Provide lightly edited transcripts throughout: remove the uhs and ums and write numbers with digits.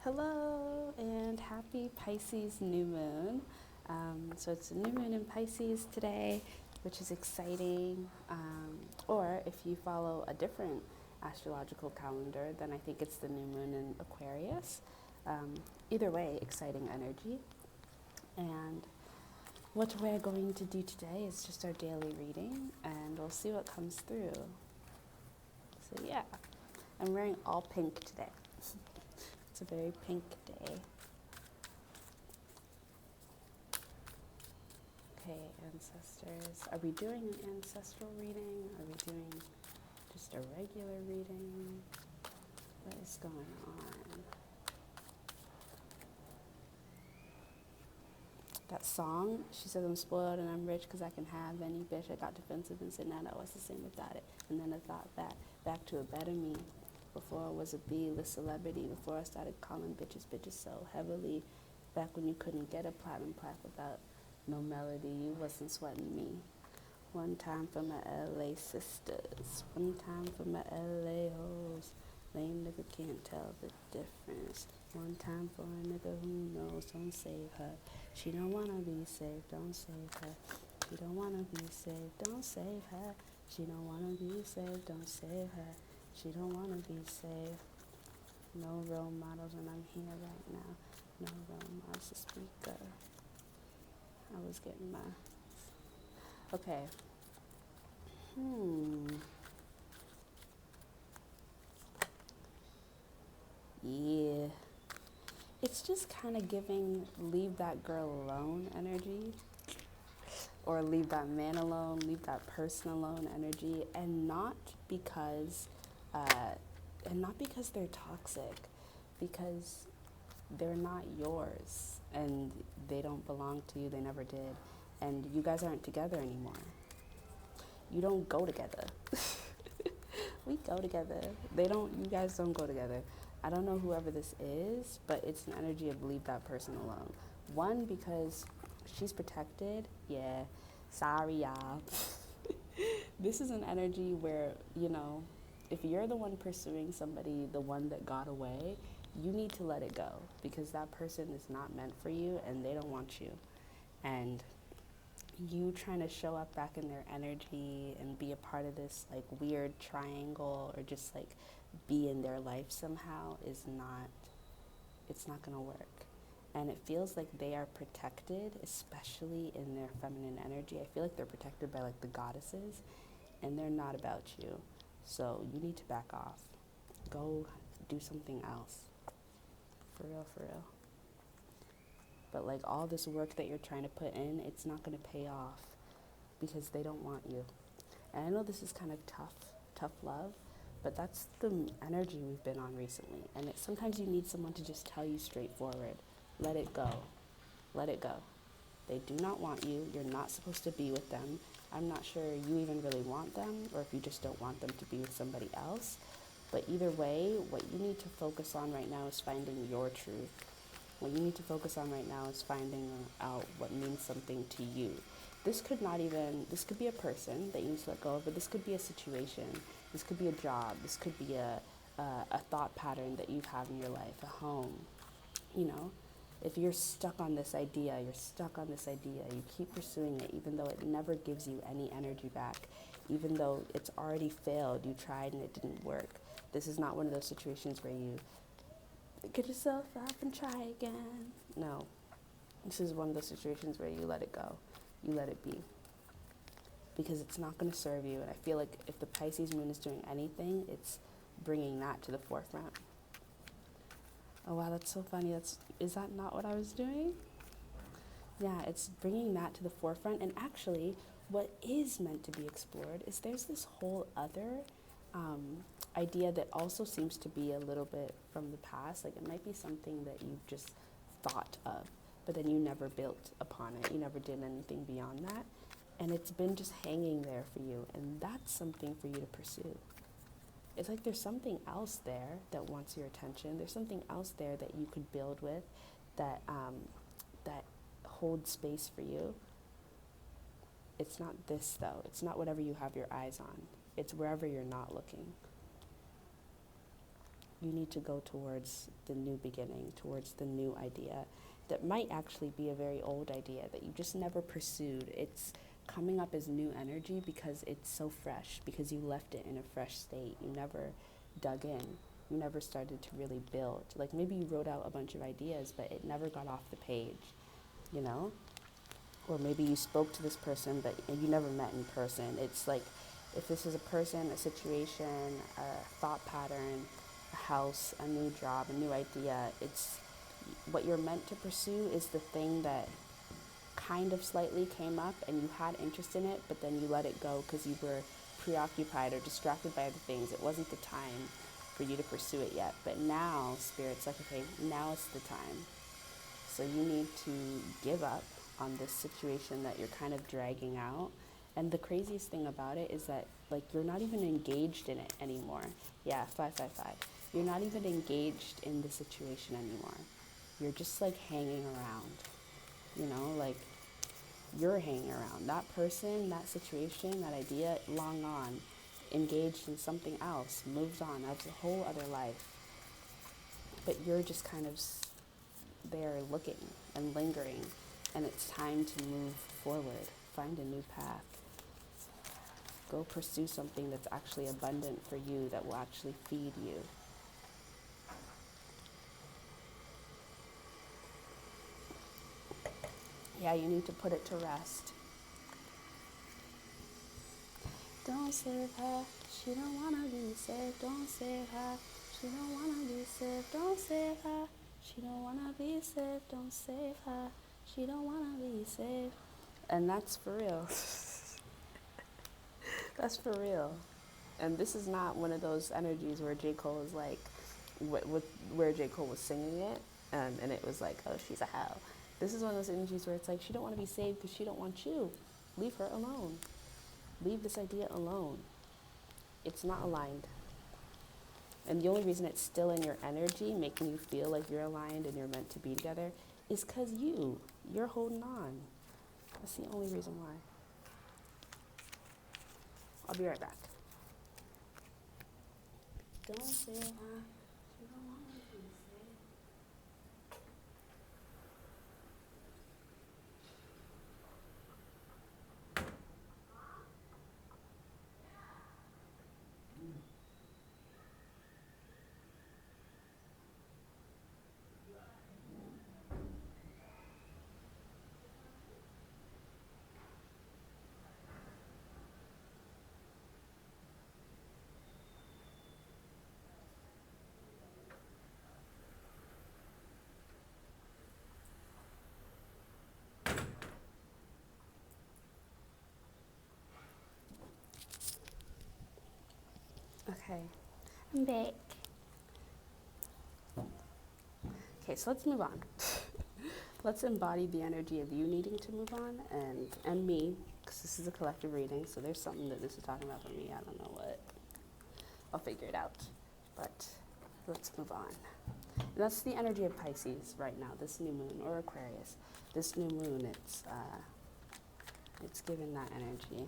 Hello and happy Pisces new moon. So it's a new moon in Pisces today, which is exciting. Or if you follow a different astrological calendar, then I think it's the new moon in Aquarius. Either way, exciting energy. And what we're going to do today is just our daily reading, and we'll see what comes through. So yeah, I'm wearing all pink today. It's a very pink day. Okay, ancestors. Are we doing an ancestral reading? Are we doing just a regular reading? What is going on? That song, she says I'm spoiled and I'm rich because I can have any bitch. I got defensive and said, nah, that was the same without it. And then I thought back to a better me. Before I was a B-list celebrity, before I started calling bitches so heavily, back when you couldn't get a platinum plaque without no melody, you wasn't sweating me. One time for my LA sisters, one time for my LA hoes. Lame nigga can't tell the difference. One time for a nigga who knows, don't save her. She don't wanna be saved, don't save her. She don't wanna be saved, don't save her. She don't wanna be saved, don't save her. She don't wanna be saved. No role models when I'm here right now. No role models to speak of. I was getting my... Okay. Yeah. It's just kind of giving leave that girl alone energy. Or leave that man alone, leave that person alone energy. And not because they're toxic. Because they're not yours. And they don't belong to you. They never did. And you guys aren't together anymore. You don't go together. We go together. You guys don't go together. I don't know whoever this is, but it's an energy of leave that person alone. One, because she's protected. Yeah, sorry y'all. This is an energy where, if you're the one pursuing somebody, the one that got away, you need to let it go because that person is not meant for you and they don't want you. And you trying to show up back in their energy and be a part of this like weird triangle or just like be in their life somehow it's not going to work. And it feels like they are protected, especially in their feminine energy. I feel like they're protected by like the goddesses, and they're not about you. So you need to back off. Go do something else. For real, for real. But like all this work that you're trying to put in, it's not going to pay off because they don't want you. And I know this is kind of tough love, but that's the energy we've been on recently. And sometimes you need someone to just tell you straightforward, let it go. Let it go. They do not want you. You're not supposed to be with them. I'm not sure you even really want them or if you just don't want them to be with somebody else. But either way, what you need to focus on right now is finding your truth. What you need to focus on right now is finding out what means something to you. This could be a person that you need to let go of, but this could be a situation. This could be a job. This could be a thought pattern that you have in your life, a home. If you're stuck on this idea, you keep pursuing it, even though it never gives you any energy back, even though it's already failed, you tried and it didn't work. This is not one of those situations where you get yourself up and try again. No, this is one of those situations where you let it go. You let it be. Because it's not going to serve you. And I feel like if the Pisces moon is doing anything, it's bringing that to the forefront. Oh, wow, that's so funny. Is that not what I was doing? Yeah, it's bringing that to the forefront. And actually, what is meant to be explored is there's this whole other idea that also seems to be a little bit from the past. Like it might be something that you just thought of, but then you never built upon it. You never did anything beyond that. And it's been just hanging there for you. And that's something for you to pursue. It's like there's something else there that wants your attention. There's something else there that you could build with that holds space for you. It's not this, though. It's not whatever you have your eyes on. It's wherever you're not looking. you need to go towards the new beginning, towards the new idea that might actually be a very old idea that you just never pursued. It's coming up as new energy because it's so fresh, because you left it in a fresh state. You never dug in. You never started to really build. Like maybe you wrote out a bunch of ideas, but it never got off the page, you know? Or maybe you spoke to this person, but you never met in person. It's like if this is a person, a situation, a thought pattern, a house, a new job, a new idea, it's what you're meant to pursue is the thing that kind of slightly came up and you had interest in it, but then you let it go because you were preoccupied or distracted by other things. It wasn't the time for you to pursue it yet. But now, Spirit's like, okay, now is the time. So you need to give up on this situation that you're kind of dragging out. And the craziest thing about it is that, like, you're not even engaged in it anymore. Yeah, 555. You're not even engaged in the situation anymore. You're just, like, hanging around. You know, like, you're hanging around. That person, that situation, that idea, long gone, engaged in something else, moved on, has a whole other life. But you're just kind of there looking and lingering, and it's time to move forward, find a new path. Go pursue something that's actually abundant for you, that will actually feed you. Yeah, you need to put it to rest. Don't save her, she don't wanna be saved. Don't save her, she don't wanna be saved. Don't save her, she don't wanna be saved. Don't save her, she don't wanna be saved. And that's for real. That's for real. And this is not one of those energies where J. Cole is like, where J. Cole was singing it, and it was like, oh, she's a hoe. This is one of those energies where it's like, she don't want to be saved because she don't want you. Leave her alone. Leave this idea alone. It's not aligned. And the only reason it's still in your energy, making you feel like you're aligned and you're meant to be together, is because you're holding on. That's the only reason why. I'll be right back. Don't say hi. She don't want to be saved. Okay, I'm back. Okay, so let's move on. Let's embody the energy of you needing to move on and me, because this is a collective reading, so there's something that this is talking about for me. I don't know what. I'll figure it out. But let's move on. And that's the energy of Pisces right now, this new moon, or Aquarius. This new moon, it's giving that energy.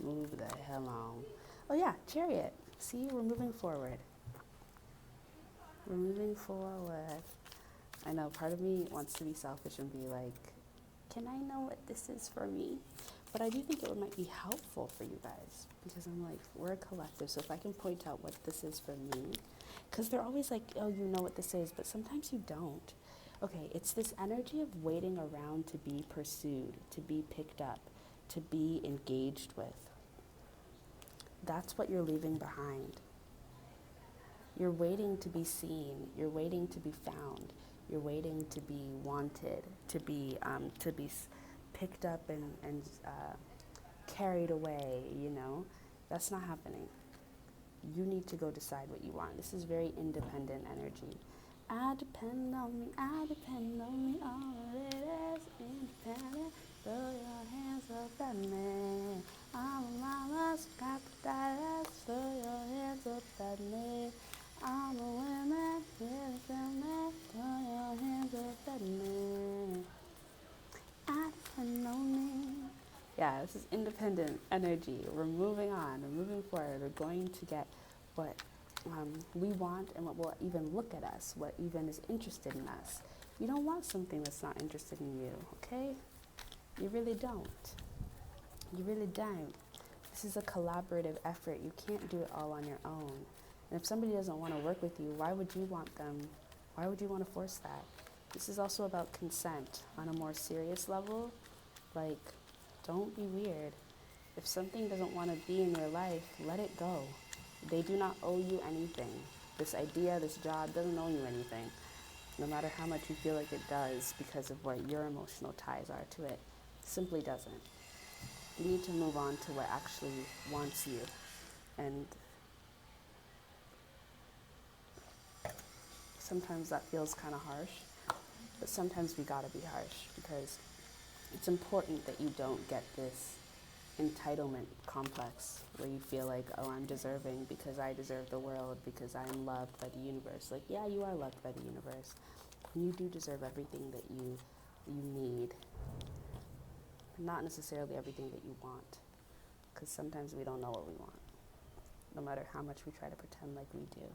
Move the hell on. Oh yeah, Chariot. See, we're moving forward. We're moving forward. I know part of me wants to be selfish and be like, can I know what this is for me? But I do think it might be helpful for you guys, because I'm like, we're a collective, so if I can point out what this is for me, because they're always like, oh, you know what this is, but sometimes you don't. Okay, it's this energy of waiting around to be pursued, to be picked up, to be engaged with. That's what you're leaving behind. You're waiting to be seen. You're waiting to be found. You're waiting to be wanted, to be picked up and carried away, you know. That's not happening. You need to go decide what you want. This is very independent energy. I depend on me, all it is independent. Throw your hands up at me. I'm a mama's got the diet. Throw your hands up at me. I'm a woman, really feel me. Throw your hands up at me. I depend on me. Yeah, this is independent energy. We're moving on. We're moving forward. We're going to get what we want and what will even look at us, what even is interested in us. You don't want something that's not interested in you, okay? You really don't. You really don't. This is a collaborative effort. You can't do it all on your own. And if somebody doesn't want to work with you, why would you want them? Why would you want to force that? This is also about consent on a more serious level. Like, don't be weird. If something doesn't want to be in your life, let it go. They do not owe you anything. This idea, this job doesn't owe you anything, no matter how much you feel like it does because of what your emotional ties are to it. It simply doesn't. You need to move on to what actually wants you. And sometimes that feels kind of harsh, but sometimes we gotta be harsh because it's important that you don't get this entitlement complex where you feel like, oh, I'm deserving because I deserve the world, because I'm loved by the universe. Like, yeah, you are loved by the universe. And you do deserve everything that you need. Not necessarily everything that you want, because sometimes we don't know what we want, no matter how much we try to pretend like we do.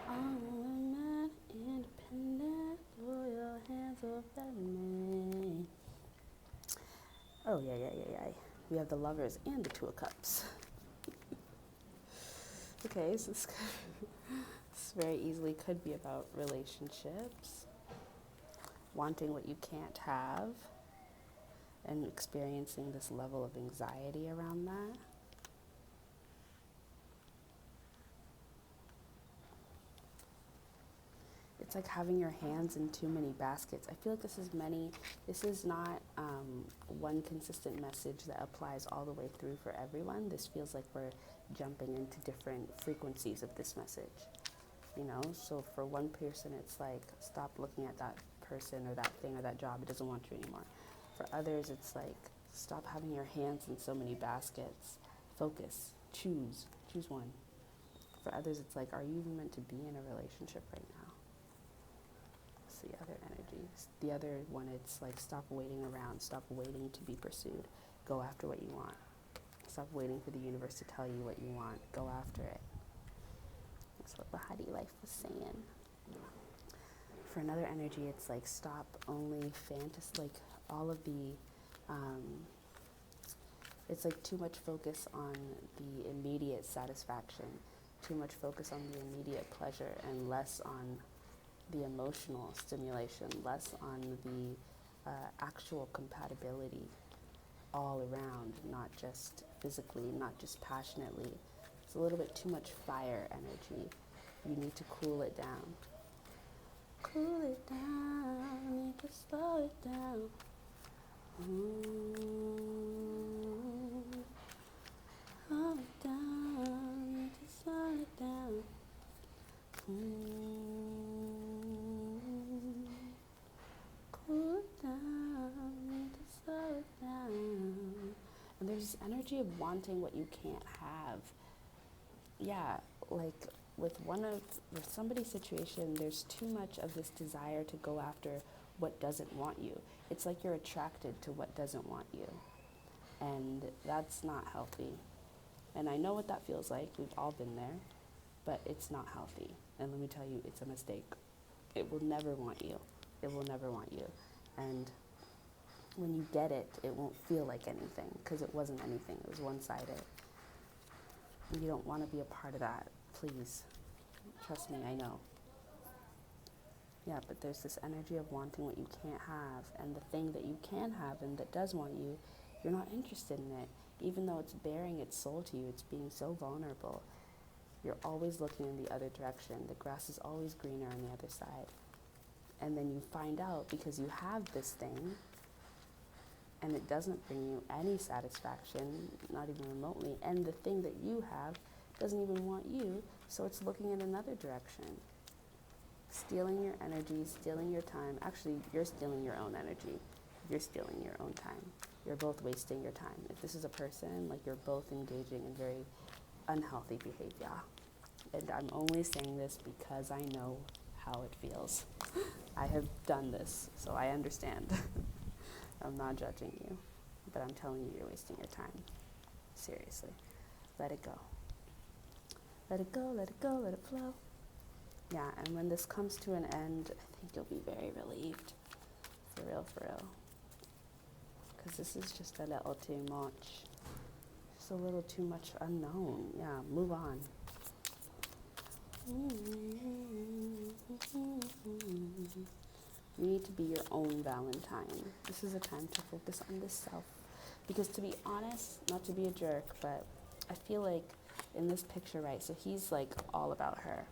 I'm not independent, throw your hands up at me. Oh, yeah. We have the Lovers and the Two of Cups. Okay, so this very easily could be about relationships, wanting what you can't have, and experiencing this level of anxiety around that. It's like having your hands in too many baskets. I feel like this is not one consistent message that applies all the way through for everyone. This feels like we're jumping into different frequencies of this message, you know? So for one person, it's like, stop looking at that person or that thing or that job. It doesn't want you anymore. For others, it's like, stop having your hands in so many baskets. Focus. Choose one. For others, it's like, are you even meant to be in a relationship right now? The other energies. The other one, it's like, stop waiting around, stop waiting to be pursued, go after what you want. Stop waiting for the universe to tell you what you want, go after it. That's what Bahati Life was saying. For another energy, it's like, stop only like all of the, it's like too much focus on the immediate satisfaction, too much focus on the immediate pleasure, and less on the emotional stimulation, less on the actual compatibility all around, not just physically, not just passionately. It's a little bit too much fire energy. You need to cool it down. Cool it down, need to slow it down. Slow it down, need to slow it down. Cool it down, need to slow it down. And there's this energy of wanting what you can't have. Yeah, like with somebody's situation, there's too much of this desire to go after what doesn't want you. It's like you're attracted to what doesn't want you. And that's not healthy. And I know what that feels like. We've all been there. But it's not healthy. And let me tell you, it's a mistake. It will never want you. It will never want you. And when you get it, it won't feel like anything because it wasn't anything. It was one-sided. And you don't want to be a part of that. Please. Trust me, I know. Yeah, but there's this energy of wanting what you can't have. And the thing that you can have and that does want you, you're not interested in it. Even though it's bearing its soul to you, it's being so vulnerable. You're always looking in the other direction. The grass is always greener on the other side. And then you find out because you have this thing and it doesn't bring you any satisfaction, not even remotely, and the thing that you have doesn't even want you, so it's looking in another direction. Stealing your energy, stealing your time. Actually, you're stealing your own energy. You're stealing your own time. You're both wasting your time. If this is a person, like, you're both engaging in very unhealthy behavior. And I'm only saying this because I know how it feels. I have done this, so I understand. I'm not judging you, but I'm telling you, you're wasting your time. Seriously. Let it go. Let it go, let it go, let it flow. Yeah, and when this comes to an end, I think you'll be very relieved. For real, for real. Because this is just a little too much. Just a little too much unknown. Yeah, move on. You need to be your own Valentine. This is a time to focus on the self. Because to be honest, not to be a jerk, but I feel like in this picture, right, so he's like all about her.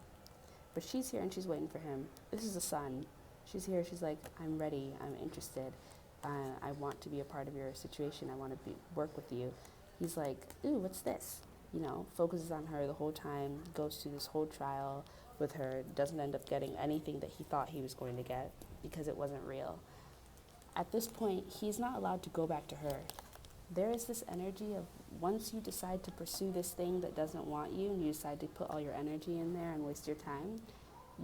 But she's here and she's waiting for him. This is the sun. She's here, she's like, I'm ready, I'm interested. I want to be a part of your situation. I want to work with you. He's like, ooh, what's this? You know, focuses on her the whole time, goes through this whole trial with her, doesn't end up getting anything that he thought he was going to get because it wasn't real. At this point, he's not allowed to go back to her. There is this energy of once you decide to pursue this thing that doesn't want you and you decide to put all your energy in there and waste your time,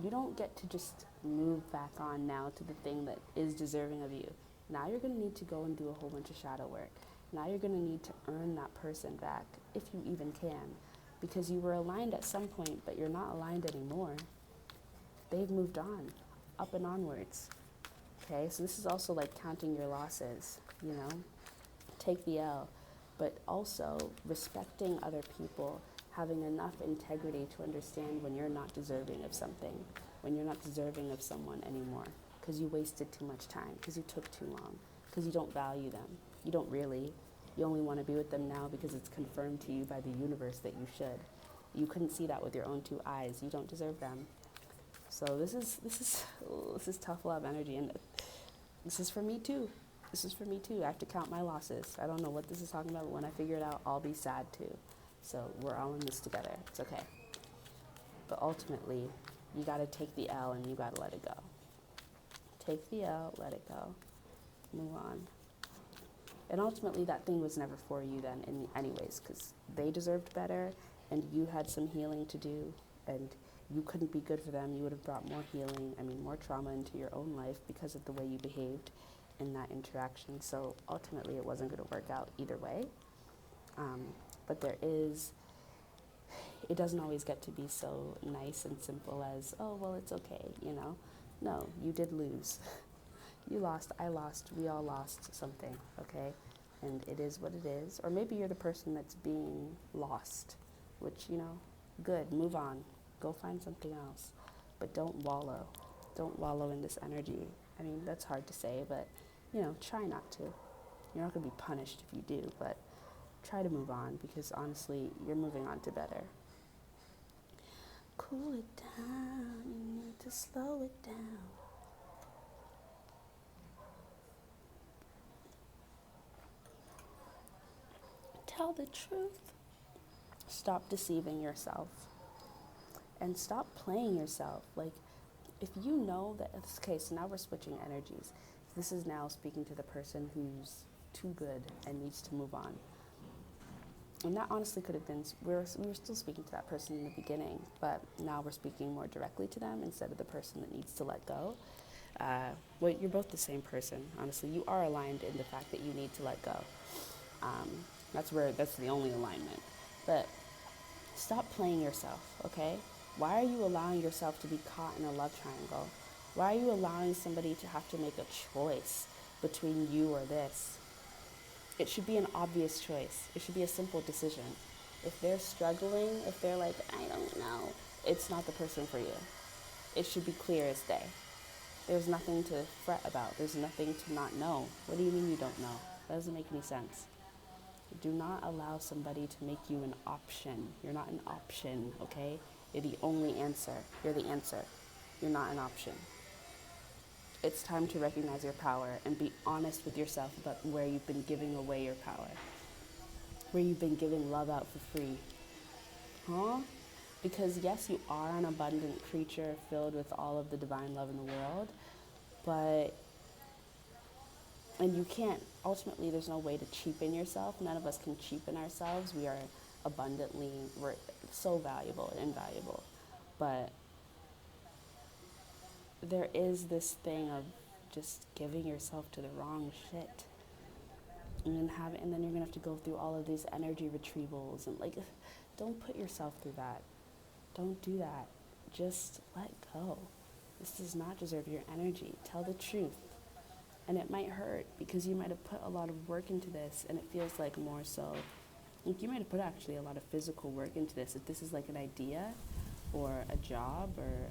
you don't get to just move back on now to the thing that is deserving of you. Now you're going to need to go and do a whole bunch of shadow work. Now you're going to need to earn that person back, if you even can, because you were aligned at some point, but you're not aligned anymore. They've moved on, up and onwards. Okay, so this is also like counting your losses, you know? Take the L, but also respecting other people, having enough integrity to understand when you're not deserving of something, when you're not deserving of someone anymore, because you wasted too much time, because you took too long, because you don't value them. You don't really. You only want to be with them now because it's confirmed to you by the universe that you should. You couldn't see that with your own two eyes. You don't deserve them. So this is tough love energy, and this is for me too. This is for me too. I have to count my losses. I don't know what this is talking about, but when I figure it out, I'll be sad too. So we're all in this together. It's okay. But ultimately, you got to take the L and you got to let it go. Take the L, let it go. Move on. And ultimately, that thing was never for you then anyways, because they deserved better and you had some healing to do and you couldn't be good for them. You would have brought more healing, more trauma into your own life because of the way you behaved in that interaction. So ultimately, it wasn't going to work out either way. But it doesn't always get to be so nice and simple as, oh, well, it's okay, you know? No, you did lose. You lost, I lost, we all lost something, okay? And it is what it is. Or maybe you're the person that's being lost, which, good, move on. Go find something else. But don't wallow. Don't wallow in this energy. That's hard to say, but, try not to. You're not going to be punished if you do, but try to move on because, honestly, you're moving on to better. Cool it down. You need to slow it down. Tell the truth. Stop deceiving yourself. And stop playing yourself. Like, if you know that, okay, so now we're switching energies. This is now speaking to the person who's too good and needs to move on. And that honestly could have been, we were still speaking to that person in the beginning, but now we're speaking more directly to them instead of the person that needs to let go. Well, you're both the same person, honestly. You are aligned in the fact that you need to let go. That's the only alignment. But stop playing yourself, okay? Why are you allowing yourself to be caught in a love triangle? Why are you allowing somebody to have to make a choice between you or this? It should be an obvious choice. It should be a simple decision. If they're struggling, if they're like, I don't know, it's not the person for you. It should be clear as day. There's nothing to fret about. There's nothing to not know. What do you mean you don't know? That doesn't make any sense. Do not allow somebody to make you an option. You're not an option, okay? You're the only answer. You're the answer. You're not an option. It's time to recognize your power and be honest with yourself about where you've been giving away your power. Where you've been giving love out for free. Because yes, you are an abundant creature filled with all of the divine love in the world, and you can't, ultimately there's no way to cheapen yourself. None of us can cheapen ourselves. We're so valuable and invaluable. But there is this thing of just giving yourself to the wrong shit. And then you're gonna have to go through all of these energy retrievals and don't put yourself through that. Don't do that. Just let go. This does not deserve your energy. Tell the truth. And it might hurt because you might have put a lot of work into this, and it feels like more so, like you might have put actually a lot of physical work into this. If this is like an idea or a job or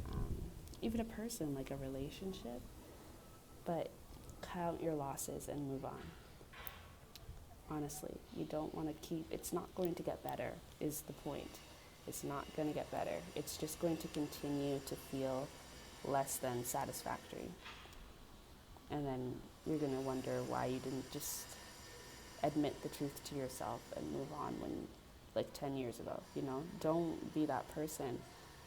even a person, like a relationship, but count your losses and move on. Honestly, you don't want to keep, it's not going to get better is the point. It's not going to get better. It's just going to continue to feel less than satisfactory. And then you're going to wonder why you didn't just admit the truth to yourself and move on when, like 10 years ago, you know? Don't be that person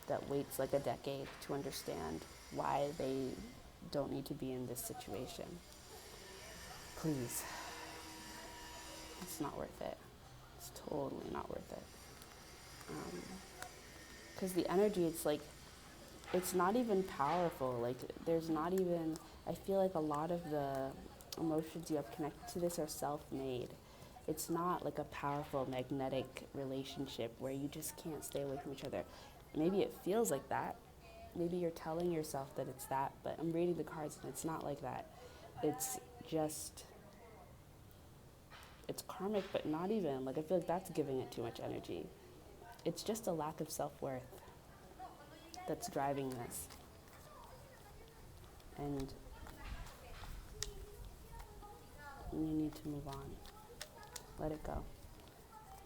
that waits like a decade to understand why they don't need to be in this situation. Please. It's not worth it. It's totally not worth it. Because the energy, it's like, it's not even powerful. Like, there's not even, I feel like a lot of the emotions you have connected to this are self-made. It's not like a powerful magnetic relationship where you just can't stay away from each other. Maybe it feels like that. Maybe you're telling yourself that it's that, but I'm reading the cards and it's not like that. It's just, it's karmic, but not even. Like, I feel like that's giving it too much energy. It's just a lack of self-worth that's driving this. And you need to move on. Let it go.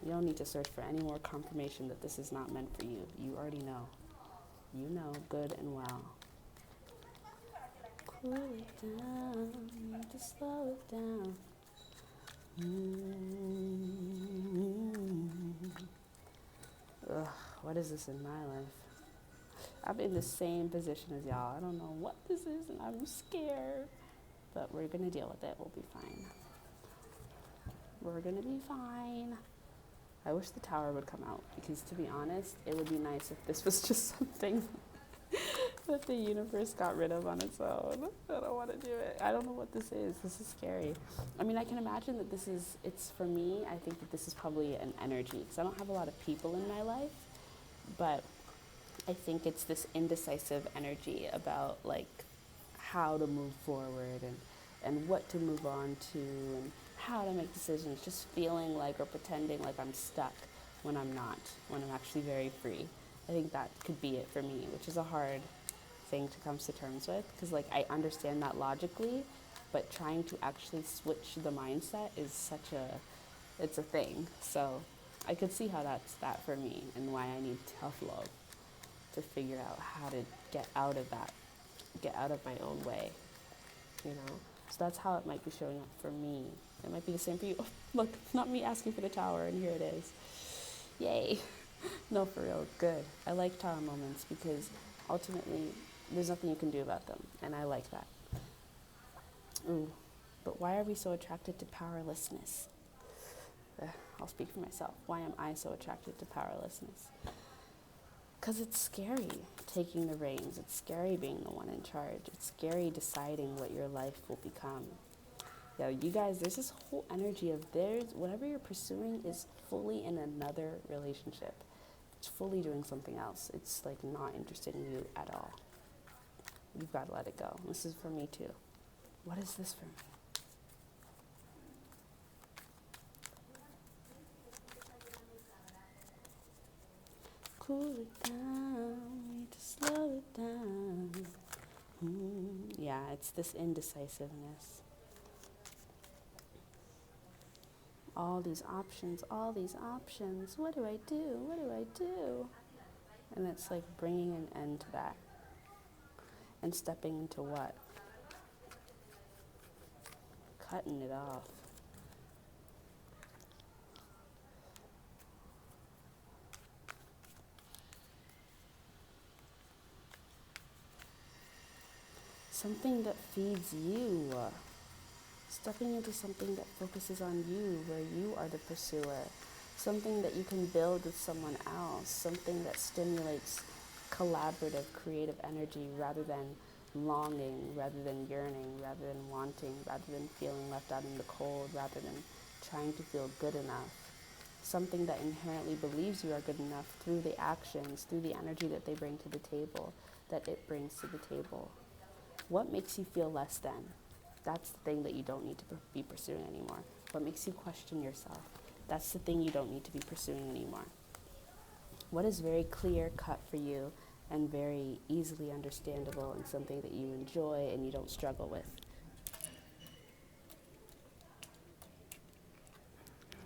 You don't need to search for any more confirmation that this is not meant for you. You already know. You know good and well. Cool it down, just slow it down. Ugh, what is this in my life? I'm in the same position as y'all. I don't know what this is and I'm scared. But we're gonna deal with it. We'll be fine. We're gonna be fine. I wish the tower would come out because, to be honest, it would be nice if this was just something that the universe got rid of on its own. I don't want to do it. I don't know what this is. This is scary. I mean, I can imagine that this is, it's for me, I think that this is probably an energy because I don't have a lot of people in my life, but I think it's this indecisive energy about like how to move forward and what to move on to and how to make decisions, just feeling like or pretending like I'm stuck when I'm not, when I'm actually very free. I think that could be it for me, which is a hard thing to come to terms with because like I understand that logically, but trying to actually switch the mindset is such a, it's a thing. So I could see how that's that for me and why I need tough love to figure out how to get out of that, get out of my own way, you know? So that's how it might be showing up for me. It might be the same for you. Oh, look, not me asking for the tower, and here it is. Yay. No, for real, good. I like tower moments because ultimately there's nothing you can do about them, and I like that. Ooh, but why are we so attracted to powerlessness? I'll speak for myself. Why am I so attracted to powerlessness? Because it's scary taking the reins. It's scary being the one in charge. It's scary deciding what your life will become. Yeah, you guys, there's this whole energy of whatever you're pursuing is fully in another relationship. It's fully doing something else. It's like not interested in you at all. You've got to let it go. This is for me too. What is this for me? Cool it down, need to slow it down. Yeah, it's this indecisiveness. All these options, all these options. What do I do? What do I do? And it's like bringing an end to that. And stepping into what? Cutting it off. Something that feeds you. Stepping into something that focuses on you, where you are the pursuer. Something that you can build with someone else. Something that stimulates collaborative, creative energy rather than longing, rather than yearning, rather than wanting, rather than feeling left out in the cold, rather than trying to feel good enough. something that inherently believes you are good enough through the actions, through the energy that they bring to the table, that it brings to the table. What makes you feel less than? That's the thing that you don't need to be pursuing anymore. What makes you question yourself? That's the thing you don't need to be pursuing anymore. What is very clear cut for you and very easily understandable and something that you enjoy and you don't struggle with?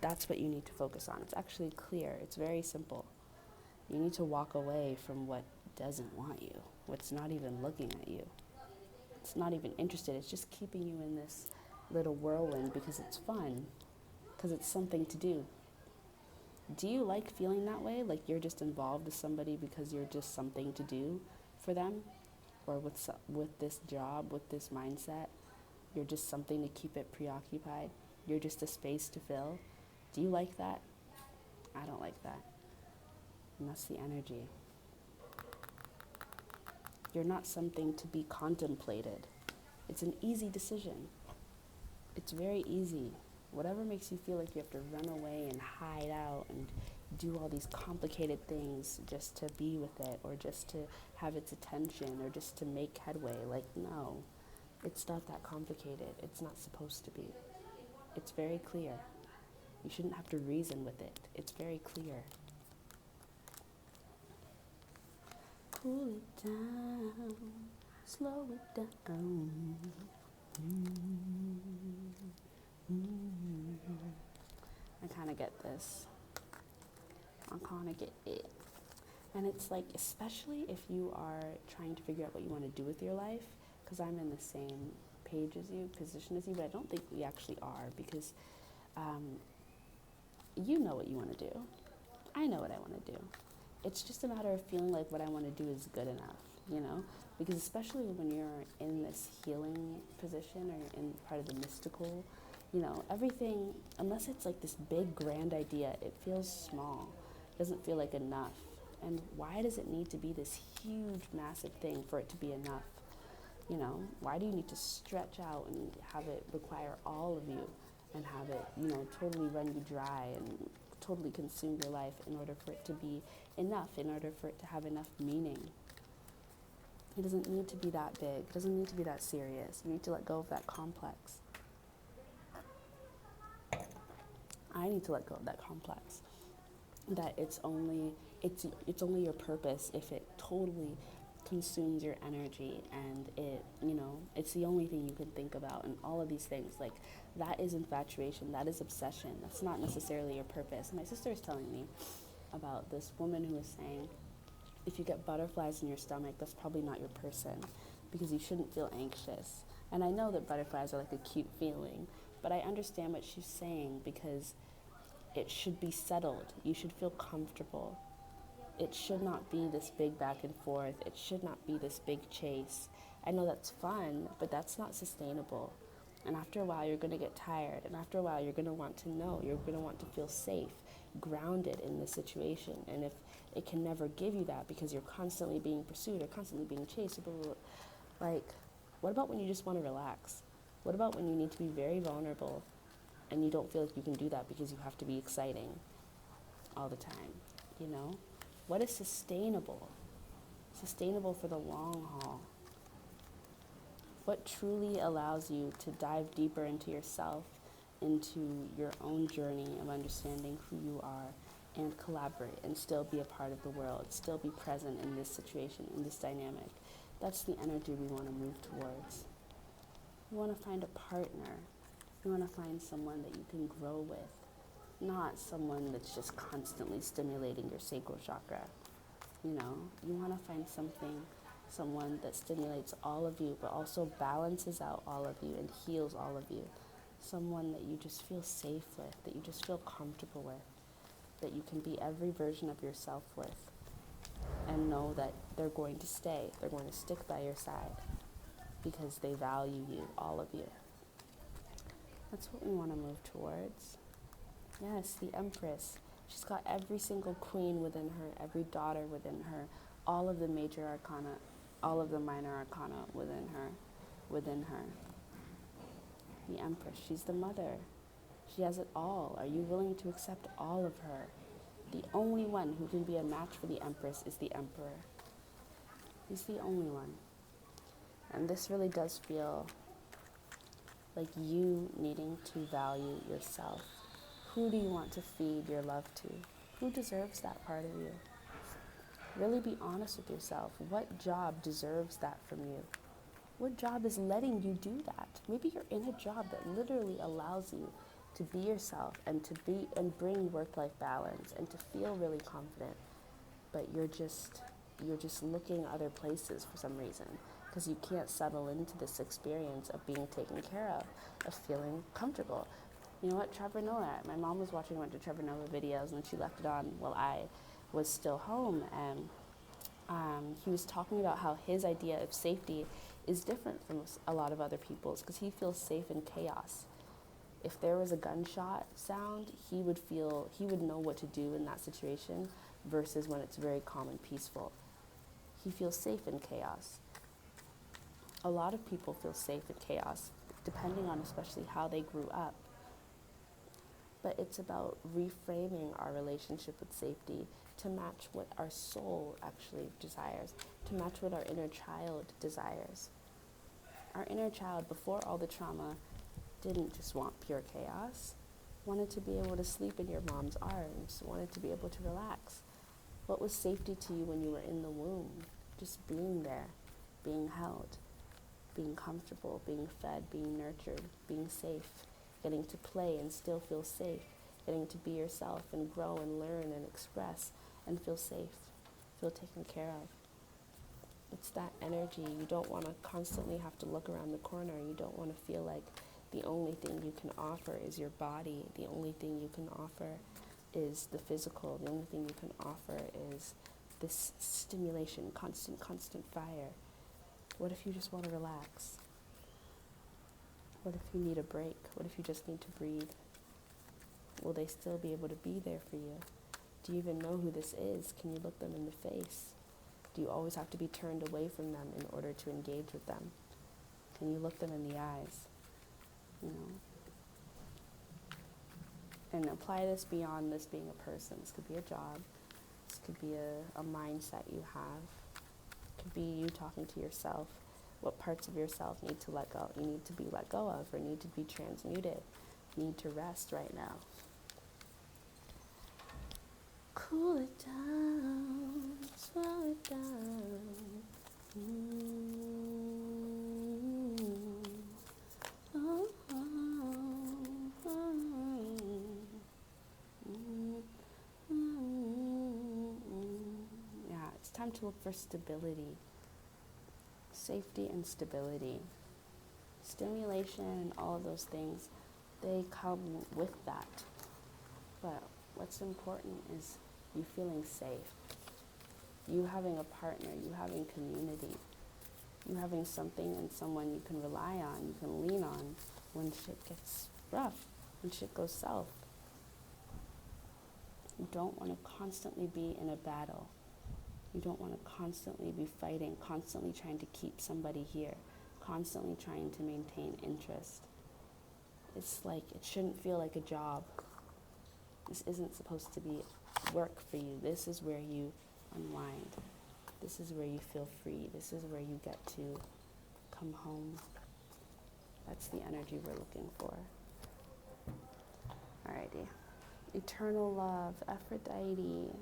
That's what you need to focus on. It's actually clear. It's very simple. You need to walk away from what doesn't want you, what's not even looking at you. It's not even interested. It's just keeping you in this little whirlwind because it's fun, because it's something to do. Do you like feeling that way? Like you're just involved with somebody because you're just something to do for them? Or with this job, with this mindset, you're just something to keep it preoccupied? You're just a space to fill? Do you like that? I don't like that. And that's the energy. You're not something to be contemplated. It's an easy decision. It's very easy. Whatever makes you feel like you have to run away and hide out and do all these complicated things just to be with it or just to have its attention or just to make headway. Like, no, it's not that complicated. It's not supposed to be. It's very clear. You shouldn't have to reason with it. It's very clear. Cool it down, slow it down. I kind of get this. I kind of get it. And it's like, especially if you are trying to figure out what you want to do with your life, because I'm in the same page as you, position as you, but I don't think we actually are, because you know what you want to do. I know what I want to do. It's just a matter of feeling like what I want to do is good enough, you know? Because especially when you're in this healing position or you're in part of the mystical, you know, everything, unless it's like this big grand idea, it feels small. It doesn't feel like enough. And why does it need to be this huge, massive thing for it to be enough? You know, why do you need to stretch out and have it require all of you and have it, you know, totally run you dry and totally consume your life in order for it to be enough, in order for it to have enough meaning? It doesn't need to be that big. It doesn't need to be that serious. You need to let go of that complex. I need to let go of that complex. That it's only your purpose if it totally consumes your energy and it, you know, it's the only thing you can think about and all of these things. Like, that is infatuation. That is obsession. That's not necessarily your purpose. My sister was telling me about this woman who was saying, if you get butterflies in your stomach, that's probably not your person because you shouldn't feel anxious. And I know that butterflies are like a cute feeling, but I understand what she's saying because it should be settled. You should feel comfortable. It should not be this big back and forth. It should not be this big chase. I know that's fun, but that's not sustainable. And after a while, you're going to get tired. And after a while, you're going to want to know. You're going to want to feel safe, grounded in the situation. And if it can never give you that because you're constantly being pursued or constantly being chased, blah, blah, blah, like, what about when you just want to relax? What about when you need to be very vulnerable and you don't feel like you can do that because you have to be exciting all the time, you know? What is sustainable? Sustainable for the long haul. What truly allows you to dive deeper into yourself, into your own journey of understanding who you are, and collaborate and still be a part of the world, still be present in this situation, in this dynamic. That's the energy we want to move towards. You want to find a partner. You want to find someone that you can grow with, not someone that's just constantly stimulating your sacral chakra. You know, you want to find someone that stimulates all of you, but also balances out all of you and heals all of you. Someone that you just feel safe with, that you just feel comfortable with, that you can be every version of yourself with, and know that they're going to stay, they're going to stick by your side because they value you, all of you. That's what we want to move towards. Yes, the Empress. She's got every single queen within her, every daughter within her, all of the major arcana, all of the minor arcana within her. The Empress, she's the mother. She has it all. Are you willing to accept all of her? The only one who can be a match for the Empress is the Emperor. He's the only one. And this really does feel like you needing to value yourself. Who do you want to feed your love to? Who deserves that part of you? Really be honest with yourself. What job deserves that from you? What job is letting you do that? Maybe you're in a job that literally allows you to be yourself and to be and bring work-life balance and to feel really confident, but you're just looking other places for some reason because you can't settle into this experience of being taken care of feeling comfortable. You know what, Trevor Noah, my mom was watching a bunch of Trevor Noah videos and she left it on while I was still home, and he was talking about how his idea of safety is different from a lot of other people's because he feels safe in chaos. If there was a gunshot sound, he would know what to do in that situation versus when it's very calm and peaceful. He feels safe in chaos. A lot of people feel safe in chaos, depending on especially how they grew up. But it's about reframing our relationship with safety to match what our soul actually desires, to match what our inner child desires. Our inner child, before all the trauma, didn't just want pure chaos, wanted to be able to sleep in your mom's arms, wanted to be able to relax. What was safety to you when you were in the womb? Just being there, being held, being comfortable, being fed, being nurtured, being safe, getting to play and still feel safe, getting to be yourself and grow and learn and express and feel safe, feel taken care of. It's that energy. You don't want to constantly have to look around the corner. You don't want to feel like the only thing you can offer is your body. The only thing you can offer is the physical. The only thing you can offer is this stimulation, constant fire. What if you just want to relax? What if you need a break? What if you just need to breathe? Will they still be able to be there for you? Do you even know who this is? Can you look them in the face? Do you always have to be turned away from them in order to engage with them? Can you look them in the eyes? You know? And apply this beyond this being a person. This could be a job. This could be a mindset you have. It could be you talking to yourself. What parts of yourself need to let go? You need to be let go of or need to be transmuted. You need to rest right now. Cool it down, slow it down. Oh, oh, oh. Yeah, it's time to look for stability, safety and stability. Stimulation and all of those things, they come with that. But what's important is you feeling safe, you having a partner, you having community, you having something and someone you can rely on, you can lean on when shit gets rough, when shit goes south. You don't want to constantly be in a battle. You don't want to constantly be fighting, constantly trying to keep somebody here, constantly trying to maintain interest. It's like, it shouldn't feel like a job. This isn't supposed to be work for you. This is where you unwind. This is where you feel free. This is where you get to come home. That's the energy we're looking for. Alrighty. Eternal love, Aphrodite.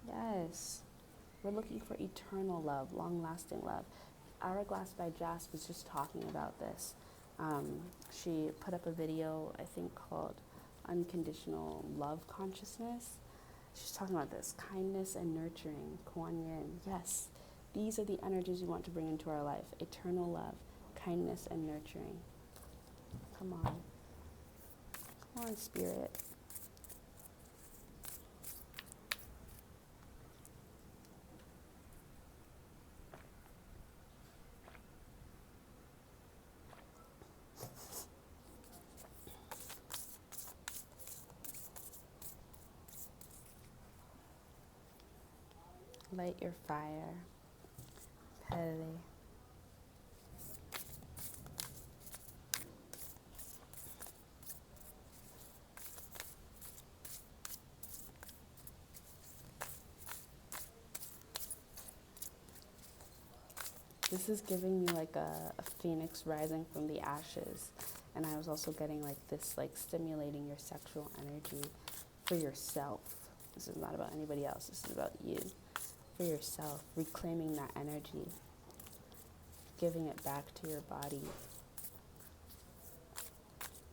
Yes. We're looking for eternal love, long-lasting love. Hourglass by Jas was just talking about this. She put up a video, I think, called Unconditional Love Consciousness. She's talking about this, kindness and nurturing, Kuan Yin. Yes, these are the energies we want to bring into our life. Eternal love, kindness and nurturing. Come on. Come on, Spirit. Light your fire. Pele. This is giving me like a phoenix rising from the ashes. And I was also getting like this, like stimulating your sexual energy for yourself. This is not about anybody else. This is about you. For yourself, reclaiming that energy, giving it back to your body,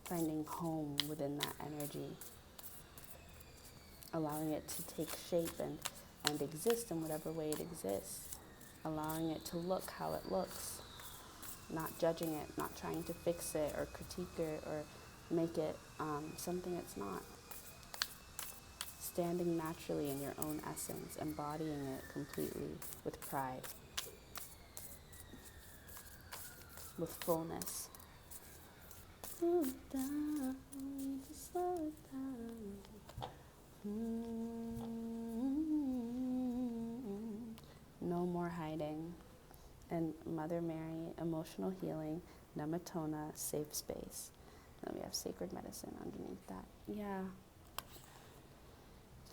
finding home within that energy, allowing it to take shape and exist in whatever way it exists, allowing it to look how it looks, not judging it, not trying to fix it or critique it or make it something it's not. Standing naturally in your own essence, embodying it completely with pride, with fullness. Slow it down, just slow it down. No more hiding. And Mother Mary, emotional healing, Nematona, safe space. Then we have sacred medicine underneath that. Yeah.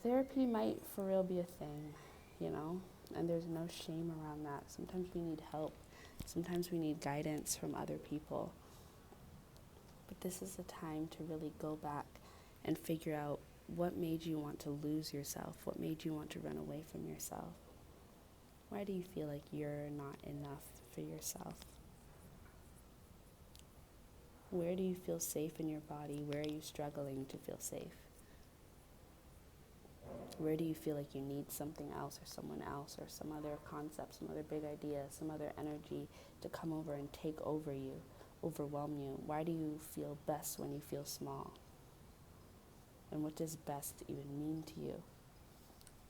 Therapy might for real be a thing, you know, and there's no shame around that. Sometimes we need help. Sometimes we need guidance from other people. But this is a time to really go back and figure out what made you want to lose yourself, what made you want to run away from yourself. Why do you feel like you're not enough for yourself? Where do you feel safe in your body? Where are you struggling to feel safe? Where do you feel like you need something else or someone else or some other concept, some other big idea, some other energy to come over and take over you, overwhelm you? Why do you feel best when you feel small? And what does best even mean to you?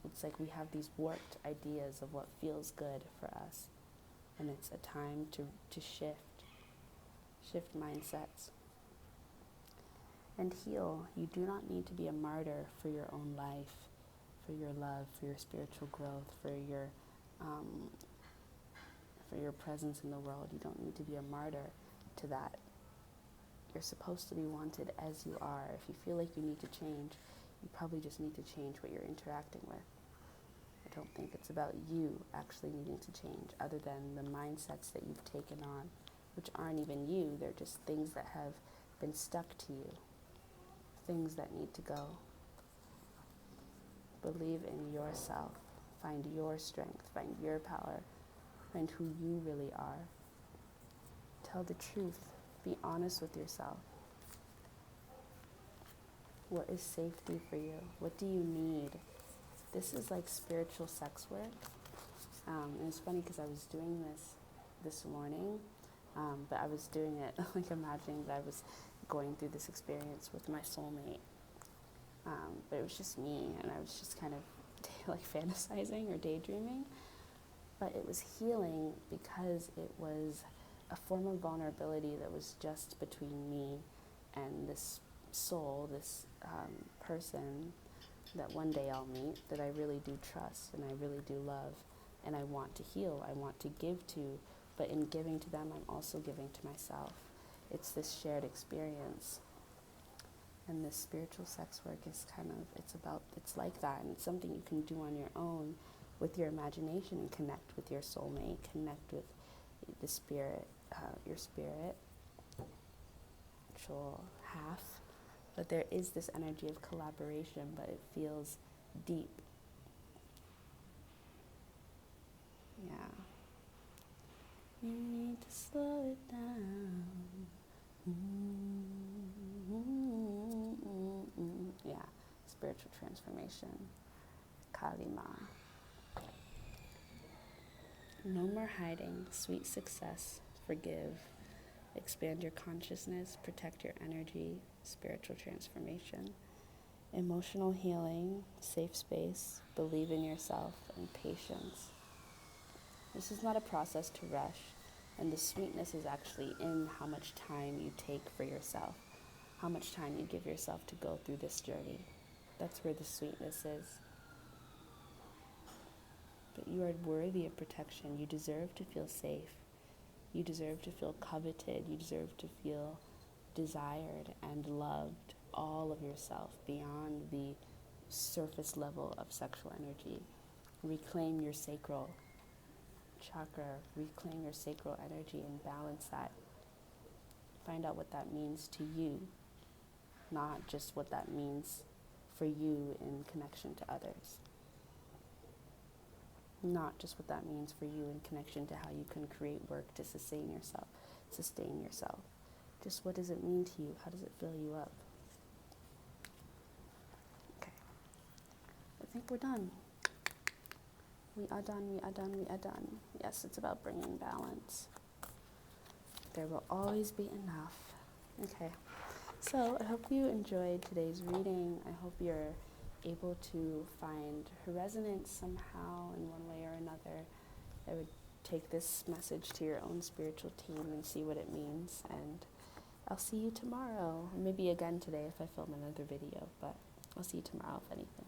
It's like we have these warped ideas of what feels good for us. And it's a time to shift mindsets. And heal. You do not need to be a martyr for your own life, for your love, for your spiritual growth, for your presence in the world. You don't need to be a martyr to that. You're supposed to be wanted as you are. If you feel like you need to change, you probably just need to change what you're interacting with. I don't think it's about you actually needing to change, other than the mindsets that you've taken on, which aren't even you. They're just things that have been stuck to you, things that need to go. Believe in yourself. Find your strength. Find your power. Find who you really are. Tell the truth. Be honest with yourself. What is safety for you? What do you need? This is like spiritual sex work. And it's funny because I was doing this morning, but I was doing it like imagining that I was going through this experience with my soulmate. But it was just me, and I was just kind of like fantasizing or daydreaming. But it was healing because it was a form of vulnerability that was just between me and this soul, this person that one day I'll meet, that I really do trust and I really do love, and I want to heal, I want to give to, but in giving to them, I'm also giving to myself. It's this shared experience. And this spiritual sex work is it's like that, and it's something you can do on your own with your imagination and connect with your soulmate, connect with the spirit, your spirit, actual half. But there is this energy of collaboration, but it feels deep. Yeah. You need to slow it down. Yeah, spiritual transformation. Kalima. No more hiding. Sweet success. Forgive. Expand your consciousness. Protect your energy. Spiritual transformation. Emotional healing. Safe space. Believe in yourself. And patience. This is not a process to rush. And the sweetness is actually in how much time you take for yourself. How much time you give yourself to go through this journey. That's where the sweetness is. But you are worthy of protection. You deserve to feel safe. You deserve to feel coveted. You deserve to feel desired and loved. All of yourself beyond the surface level of sexual energy. Reclaim your sacral. chakra, reclaim your sacral energy and balance that. Find out what that means to you, not just what that means for you in connection to others. Not just what that means for you in connection to how you can create work to sustain yourself. Just what does it mean to you? How does it fill you up? Okay. I think we're done. We are done. Yes, it's about bringing balance. There will always be enough. Okay. So I hope you enjoyed today's reading. I hope you're able to find resonance somehow in one way or another. I would take this message to your own spiritual team and see what it means. And I'll see you tomorrow. Maybe again today if I film another video, but I'll see you tomorrow if anything.